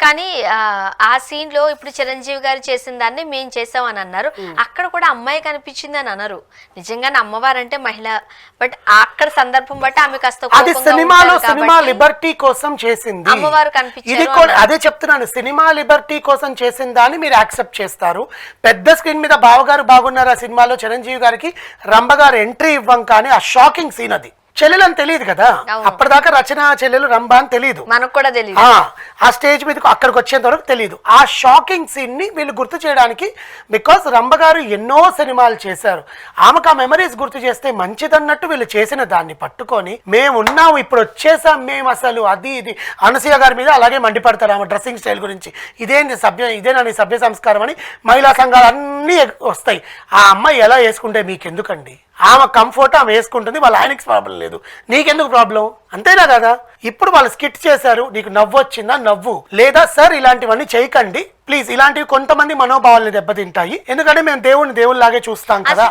కానీ ఆ సీన్ లో ఇప్పుడు చిరంజీవి గారు చేసిన దాన్ని మేము చేసామని అన్నారు. అక్కడ కూడా అమ్మాయి కనిపించింది అని అన్నారు. నిజంగానే అమ్మవారంటే మహిళ, బట్ అక్కడ సందర్భం బట్టి ఆమె కాస్త అది సినిమాలో సినిమా లిబర్టీ కోసం చేసింది. అమ్మవారు ఇది కనిపించారు. కూడా అదే చెప్తున్నాను, సినిమా లిబర్టీ కోసం చేసిన దాన్ని మీరు యాక్సెప్ట్ చేస్తారు. పెద్ద స్క్రీన్ మీద బావగారు బాగున్నారు ఆ సినిమాలో చిరంజీవి గారికి రంభ గారు ఎంట్రీ ఇవ్వం, కానీ ఆ షాకింగ్ సీన్ అది. చెల్లెలు అని తెలియదు కదా అప్పటిదాకా, రచన చెల్లెలు రంభ అని తెలియదు, మనకు కూడా తెలియదు. ఆ స్టేజ్ మీదకి అక్కడికి వచ్చేంత వరకు తెలియదు. ఆ షాకింగ్ సీన్ ని వీళ్ళు గుర్తు చేయడానికి, బికాస్ రంభ గారు ఎన్నో సినిమాలు చేశారు, ఆమెకు ఆ మెమరీస్ గుర్తు చేస్తే మంచిదన్నట్టు వీళ్ళు చేసిన దాన్ని పట్టుకొని మేము ఉన్నాము ఇప్పుడు వచ్చేసాం మేము అసలు అది ఇది అనసూయ గారి మీద అలాగే మండిపడతారు ఆమె డ్రెస్సింగ్ స్టైల్ గురించి. ఇదేనా సభ్య సంస్కారం అని మహిళా సంఘాలు అన్నీ వస్తాయి. ఆ అమ్మాయి ఎలా వేసుకుంటే మీకెందుకండి, ఆమె కంఫర్ట్ ఆమె వేసుకుంటుంది, వాళ్ళ ఆయనకి ప్రాబ్లం లేదు, నీకెందుకు ప్రాబ్లం, అంతేనా కదా. ఇప్పుడు వాళ్ళు స్కిట్ చేశారు, నీకు నవ్వు వచ్చిందా నవ్వు, లేదా సార్ ఇలాంటివన్నీ చేయకండి ప్లీజ్. ఇలాంటివి కొంతమంది మనోభావాలను దెబ్బతింటాయి, ఎందుకంటే మేము దేవుళ్ళలాగే చూస్తాం కదా.